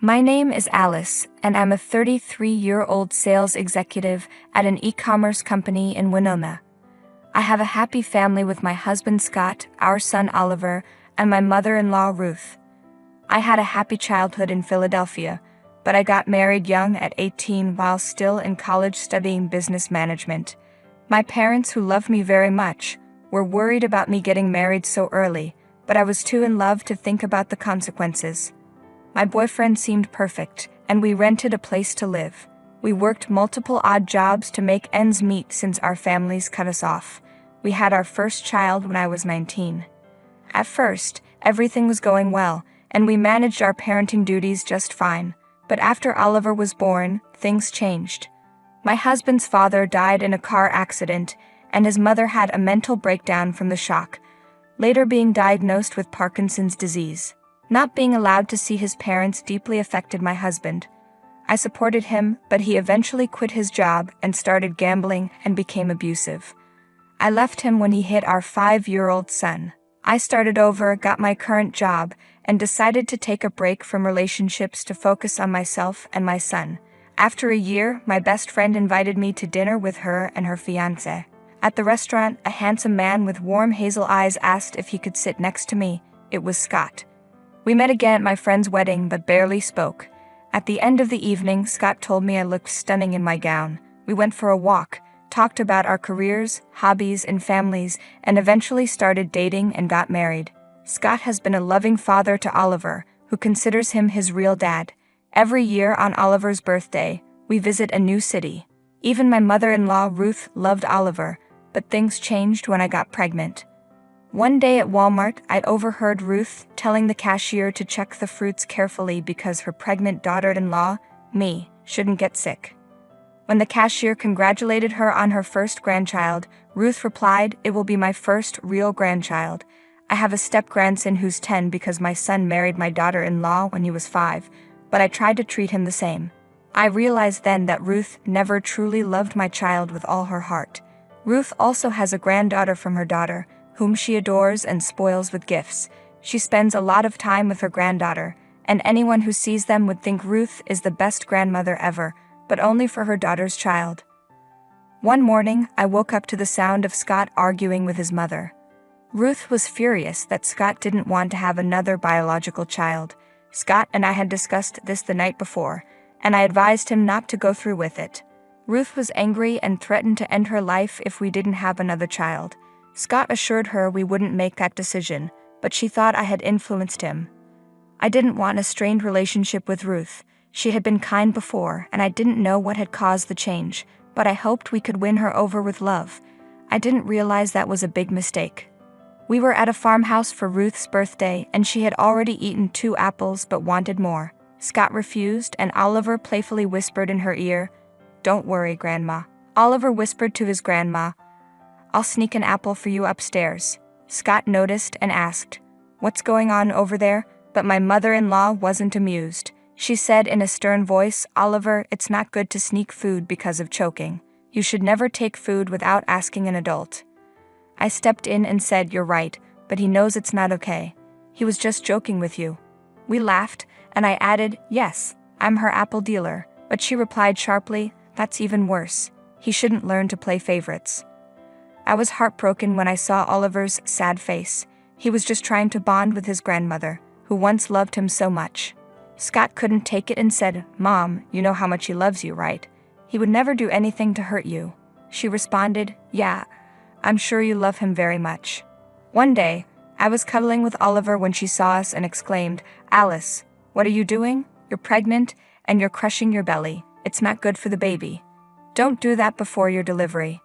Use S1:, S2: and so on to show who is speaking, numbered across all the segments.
S1: My name is Alice, and I'm a 33-year-old sales executive at an e-commerce company in Winona. I have a happy family with my husband Scott, our son Oliver, and my mother-in-law Ruth. I had a happy childhood in Philadelphia, but I got married young at 18 while still in college studying business management. My parents, who loved me very much, were worried about me getting married so early, but I was too in love to think about the consequences. My boyfriend seemed perfect, and we rented a place to live. We worked multiple odd jobs to make ends meet since our families cut us off. We had our first child when I was 19. At first, everything was going well, and we managed our parenting duties just fine. But after Oliver was born, things changed. My husband's father died in a car accident, and his mother had a mental breakdown from the shock, later being diagnosed with Parkinson's disease. Not being allowed to see his parents deeply affected my husband. I supported him, but he eventually quit his job and started gambling and became abusive. I left him when he hit our 5-year-old son. I started over, got my current job, and decided to take a break from relationships to focus on myself and my son. After a year, my best friend invited me to dinner with her and her fiancé. At the restaurant, a handsome man with warm hazel eyes asked if he could sit next to me. It was Scott. We met again at my friend's wedding but barely spoke. At the end of the evening, Scott told me I looked stunning in my gown. We went for a walk, talked about our careers, hobbies, and families, and eventually started dating and got married. Scott has been a loving father to Oliver, who considers him his real dad. Every year on Oliver's birthday, we visit a new city. Even my mother-in-law Ruth loved Oliver, but things changed when I got pregnant. One day at Walmart, I overheard Ruth telling the cashier to check the fruits carefully because her pregnant daughter-in-law, me, shouldn't get sick. When the cashier congratulated her on her first grandchild, Ruth replied, "It will be my first real grandchild. I have a step-grandson who's 10 because my son married my daughter-in-law when he was 5, but I tried to treat him the same." I realized then that Ruth never truly loved my child with all her heart. Ruth also has a granddaughter from her daughter, whom she adores and spoils with gifts. She spends a lot of time with her granddaughter, and anyone who sees them would think Ruth is the best grandmother ever, but only for her daughter's child. One morning, I woke up to the sound of Scott arguing with his mother. Ruth was furious that Scott didn't want to have another biological child. Scott and I had discussed this the night before, and I advised him not to go through with it. Ruth was angry and threatened to end her life if we didn't have another child. Scott assured her we wouldn't make that decision, but she thought I had influenced him. I didn't want a strained relationship with Ruth. She had been kind before, and I didn't know what had caused the change, but I hoped we could win her over with love. I didn't realize that was a big mistake. We were at a farmhouse for Ruth's birthday, and she had already eaten 2 apples but wanted more. Scott refused, and Oliver playfully whispered in her ear, "Don't worry, Grandma." Oliver whispered to his grandma, "I'll sneak an apple for you upstairs." Scott noticed and asked, "What's going on over there?" But my mother-in-law wasn't amused. She said in a stern voice, "Oliver, it's not good to sneak food because of choking. You should never take food without asking an adult." I stepped in and said, "You're right, but he knows it's not okay. He was just joking with you." We laughed, and I added, "Yes, I'm her apple dealer." But she replied sharply, "That's even worse. He shouldn't learn to play favorites." I was heartbroken when I saw Oliver's sad face. He was just trying to bond with his grandmother, who once loved him so much. Scott couldn't take it and said, "Mom, you know how much he loves you, right? He would never do anything to hurt you." She responded, "Yeah, I'm sure you love him very much." One day, I was cuddling with Oliver when she saw us and exclaimed, "Alice, what are you doing? You're pregnant, and you're crushing your belly. It's not good for the baby. Don't do that before your delivery."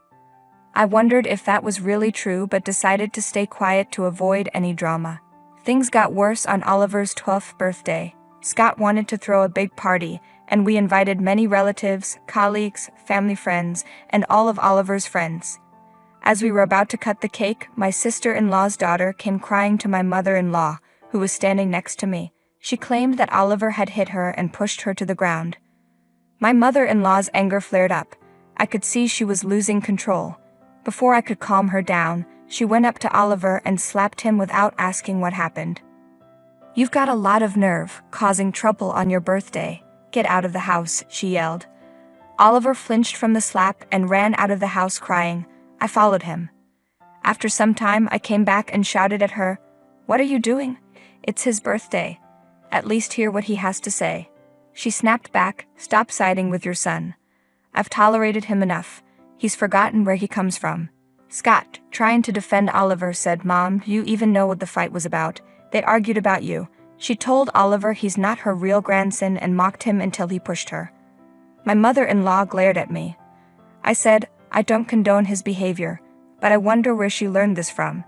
S1: I wondered if that was really true but decided to stay quiet to avoid any drama. Things got worse on Oliver's 12th birthday. Scott wanted to throw a big party, and we invited many relatives, colleagues, family friends, and all of Oliver's friends. As we were about to cut the cake, my sister-in-law's daughter came crying to my mother-in-law, who was standing next to me. She claimed that Oliver had hit her and pushed her to the ground. My mother-in-law's anger flared up. I could see she was losing control. Before I could calm her down, she went up to Oliver and slapped him without asking what happened. "You've got a lot of nerve, causing trouble on your birthday. Get out of the house," she yelled. Oliver flinched from the slap and ran out of the house crying. I followed him. After some time, I came back and shouted at her, "What are you doing? It's his birthday. At least hear what he has to say." She snapped back, "Stop siding with your son. I've tolerated him enough. He's forgotten where he comes from." Scott, trying to defend Oliver, said, "Mom, do you even know what the fight was about? They argued about you." She told Oliver he's not her real grandson and mocked him until he pushed her. My mother-in-law glared at me. I said, "I don't condone his behavior, but I wonder where she learned this from."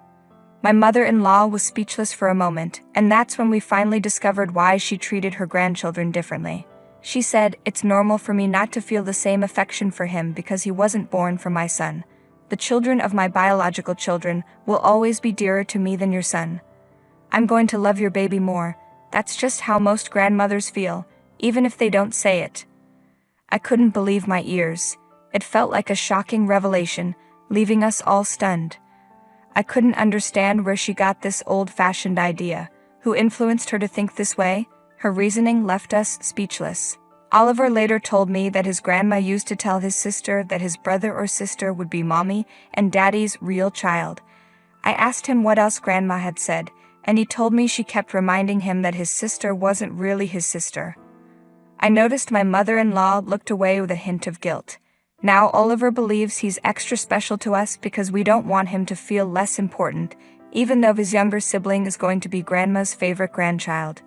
S1: My mother-in-law was speechless for a moment, and that's when we finally discovered why she treated her grandchildren differently. She said, "It's normal for me not to feel the same affection for him because he wasn't born from my son. The children of my biological children will always be dearer to me than your son. I'm going to love your baby more. That's just how most grandmothers feel, even if they don't say it." I couldn't believe my ears. It felt like a shocking revelation, leaving us all stunned. I couldn't understand where she got this old-fashioned idea. Who influenced her to think this way? Her reasoning left us speechless. Oliver later told me that his grandma used to tell his sister that his brother or sister would be mommy and daddy's real child. I asked him what else grandma had said, and he told me she kept reminding him that his sister wasn't really his sister. I noticed my mother-in-law looked away with a hint of guilt. Now Oliver believes he's extra special to us because we don't want him to feel less important, even though his younger sibling is going to be grandma's favorite grandchild.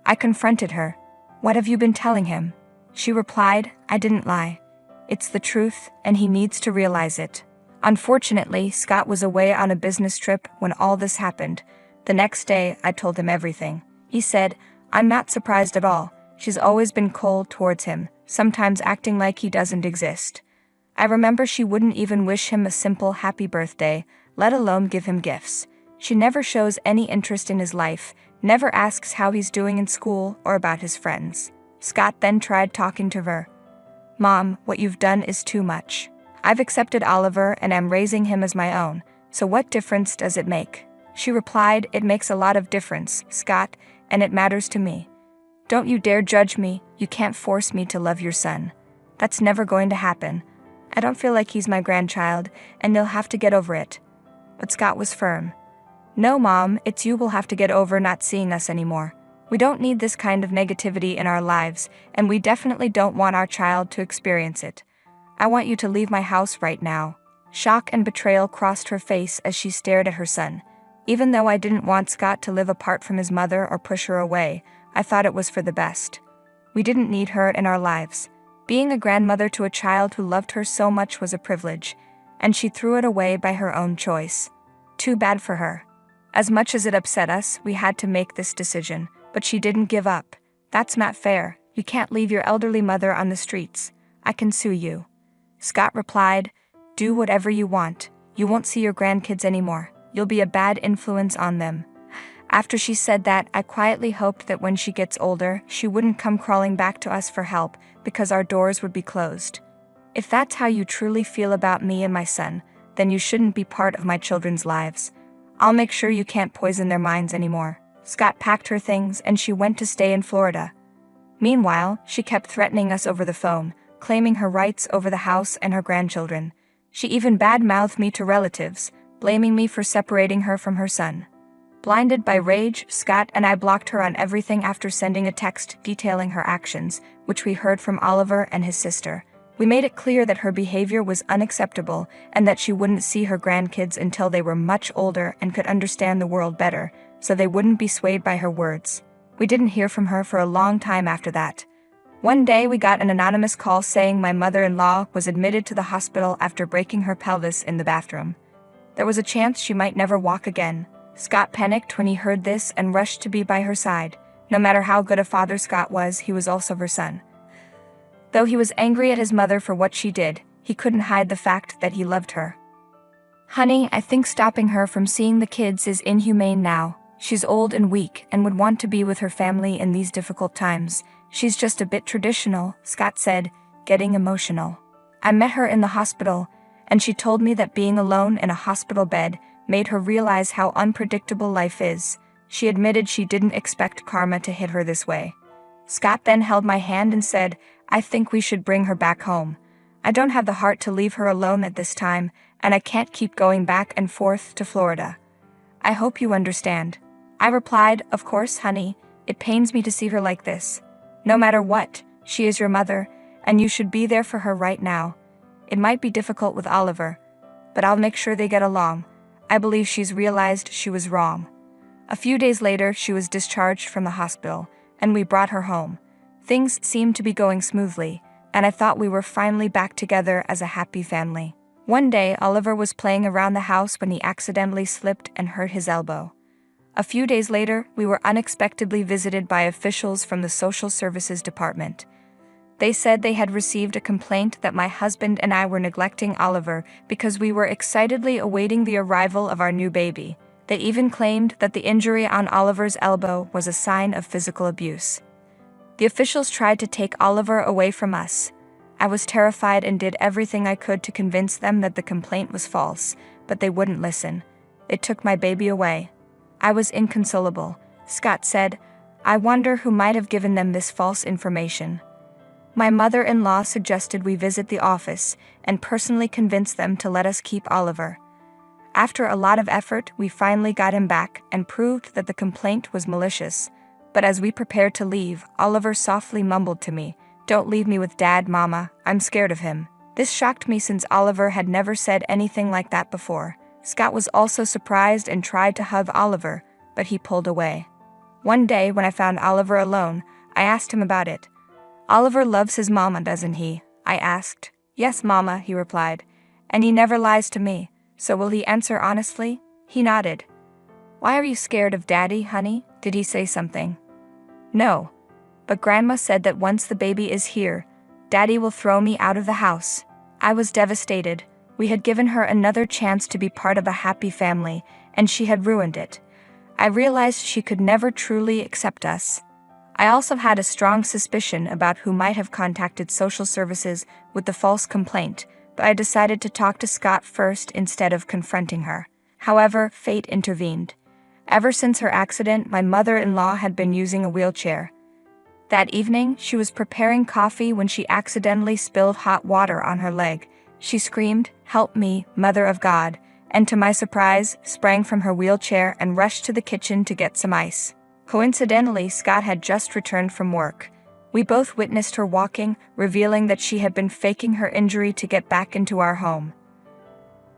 S1: I confronted her. "What have you been telling him?" She replied, "I didn't lie. It's the truth, and he needs to realize it." Unfortunately, Scott was away on a business trip when all this happened. The next day, I told him everything. He said, "I'm not surprised at all. She's always been cold towards him, sometimes acting like he doesn't exist." I remember she wouldn't even wish him a simple happy birthday, let alone give him gifts. She never shows any interest in his life, never asks how he's doing in school or about his friends. Scott then tried talking to her. "Mom, what you've done is too much. I've accepted Oliver and am raising him as my own, so what difference does it make?" She replied, "It makes a lot of difference, Scott, and it matters to me. Don't you dare judge me. You can't force me to love your son. That's never going to happen. I don't feel like he's my grandchild, and you'll have to get over it." But Scott was firm. "No, Mom, it's you who'll have to get over not seeing us anymore. We don't need this kind of negativity in our lives, and we definitely don't want our child to experience it. I want you to leave my house right now." Shock and betrayal crossed her face as she stared at her son. Even though I didn't want Scott to live apart from his mother or push her away, I thought it was for the best. We didn't need her in our lives. Being a grandmother to a child who loved her so much was a privilege, and she threw it away by her own choice. Too bad for her. As much as it upset us, we had to make this decision, but she didn't give up. "That's not fair. You can't leave your elderly mother on the streets. I can sue you." Scott replied, "Do whatever you want. You won't see your grandkids anymore. You'll be a bad influence on them." After she said that, I quietly hoped that when she gets older, she wouldn't come crawling back to us for help because our doors would be closed. If that's how you truly feel about me and my son, then you shouldn't be part of my children's lives. I'll make sure you can't poison their minds anymore. Scott packed her things and she went to stay in Florida. Meanwhile, she kept threatening us over the phone, claiming her rights over the house and her grandchildren. She even bad-mouthed me to relatives, blaming me for separating her from her son. Blinded by rage, Scott and I blocked her on everything after sending a text detailing her actions, which we heard from Oliver and his sister. We made it clear that her behavior was unacceptable and that she wouldn't see her grandkids until they were much older and could understand the world better, so they wouldn't be swayed by her words. We didn't hear from her for a long time after that. One day we got an anonymous call saying my mother-in-law was admitted to the hospital after breaking her pelvis in the bathroom. There was a chance she might never walk again. Scott panicked when he heard this and rushed to be by her side. No matter how good a father Scott was, he was also her son. Though he was angry at his mother for what she did, he couldn't hide the fact that he loved her. "Honey, I think stopping her from seeing the kids is inhumane now. She's old and weak and would want to be with her family in these difficult times. She's just a bit traditional," Scott said, getting emotional. "I met her in the hospital, and she told me that being alone in a hospital bed made her realize how unpredictable life is. She admitted she didn't expect karma to hit her this way. Scott then held my hand and said, "I think we should bring her back home. I don't have the heart to leave her alone at this time, and I can't keep going back and forth to Florida. I hope you understand." I replied, "Of course, honey. It pains me to see her like this. No matter what, she is your mother, and you should be there for her right now. It might be difficult with Oliver, but I'll make sure they get along. I believe she's realized she was wrong." A few days later, she was discharged from the hospital, and we brought her home. Things seemed to be going smoothly, and I thought we were finally back together as a happy family. One day, Oliver was playing around the house when he accidentally slipped and hurt his elbow. A few days later, we were unexpectedly visited by officials from the Social Services Department. They said they had received a complaint that my husband and I were neglecting Oliver because we were excitedly awaiting the arrival of our new baby. They even claimed that the injury on Oliver's elbow was a sign of physical abuse. The officials tried to take Oliver away from us. I was terrified and did everything I could to convince them that the complaint was false, but they wouldn't listen. They took my baby away. I was inconsolable. Scott said, "I wonder who might have given them this false information." My mother-in-law suggested we visit the office and personally convince them to let us keep Oliver. After a lot of effort, we finally got him back and proved that the complaint was malicious. But as we prepared to leave, Oliver softly mumbled to me, "Don't leave me with Dad, Mama. I'm scared of him." This shocked me since Oliver had never said anything like that before. Scott was also surprised and tried to hug Oliver, but he pulled away. One day, when I found Oliver alone, I asked him about it. "Oliver loves his mama, doesn't he?" I asked. "Yes, Mama," he replied. "And he never lies to me, so will he answer honestly?" He nodded. "Why are you scared of Daddy, honey? Did he say something?" "No. But Grandma said that once the baby is here, Daddy will throw me out of the house." I was devastated. We had given her another chance to be part of a happy family, and she had ruined it. I realized she could never truly accept us. I also had a strong suspicion about who might have contacted social services with the false complaint, but I decided to talk to Scott first instead of confronting her. However, fate intervened. Ever since her accident, my mother-in-law had been using a wheelchair. That evening, she was preparing coffee when she accidentally spilled hot water on her leg. She screamed, "Help me, Mother of God," and to my surprise, sprang from her wheelchair and rushed to the kitchen to get some ice. Coincidentally, Scott had just returned from work. We both witnessed her walking, revealing that she had been faking her injury to get back into our home.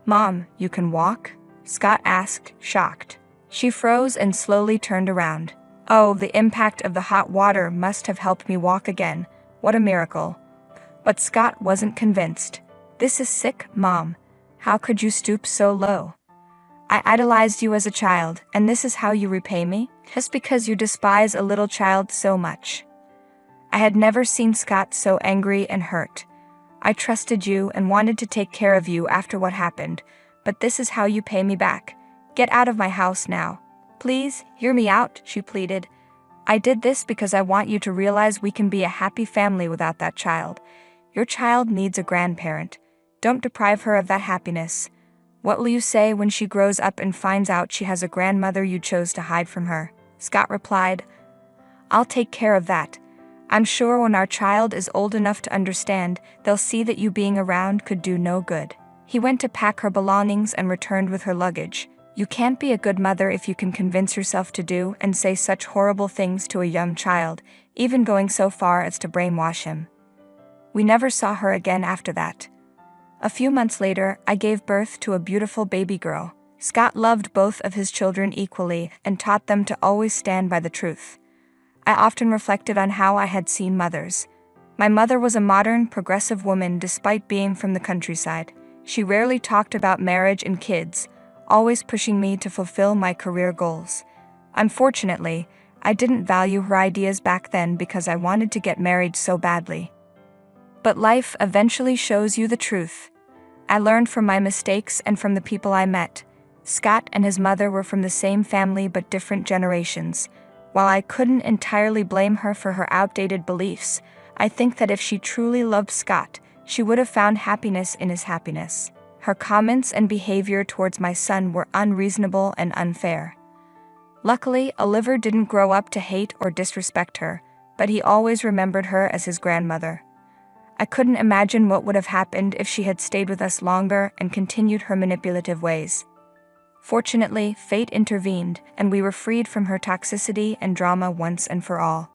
S1: "Mom, you can walk?" Scott asked, shocked. She froze and slowly turned around. Oh, the impact of the hot water must have helped me walk again. What a miracle. But Scott wasn't convinced. "This is sick, Mom. How could you stoop so low? I idolized you as a child, and this is how you repay me? Just because you despise a little child so much." I had never seen Scott so angry and hurt. "I trusted you and wanted to take care of you after what happened, but this is how you pay me back. Get out of my house now. Please, hear me out," she pleaded. "I did this because I want you to realize we can be a happy family without that child. Your child needs a grandparent. Don't deprive her of that happiness. What will you say when she grows up and finds out she has a grandmother you chose to hide from her?" Scott replied, "I'll take care of that. I'm sure when our child is old enough to understand, they'll see that you being around could do no good." He went to pack her belongings and returned with her luggage. You can't be a good mother if you can convince yourself to do and say such horrible things to a young child, even going so far as to brainwash him. We never saw her again after that. A few months later, I gave birth to a beautiful baby girl. Scott loved both of his children equally and taught them to always stand by the truth. I often reflected on how I had seen mothers. My mother was a modern, progressive woman despite being from the countryside. She rarely talked about marriage and kids, always pushing me to fulfill my career goals. Unfortunately, I didn't value her ideas back then because I wanted to get married so badly. But life eventually shows you the truth. I learned from my mistakes and from the people I met. Scott and his mother were from the same family but different generations. While I couldn't entirely blame her for her outdated beliefs, I think that if she truly loved Scott, she would have found happiness in his happiness. Her comments and behavior towards my son were unreasonable and unfair. Luckily, Oliver didn't grow up to hate or disrespect her, but he always remembered her as his grandmother. I couldn't imagine what would have happened if she had stayed with us longer and continued her manipulative ways. Fortunately, fate intervened, and we were freed from her toxicity and drama once and for all.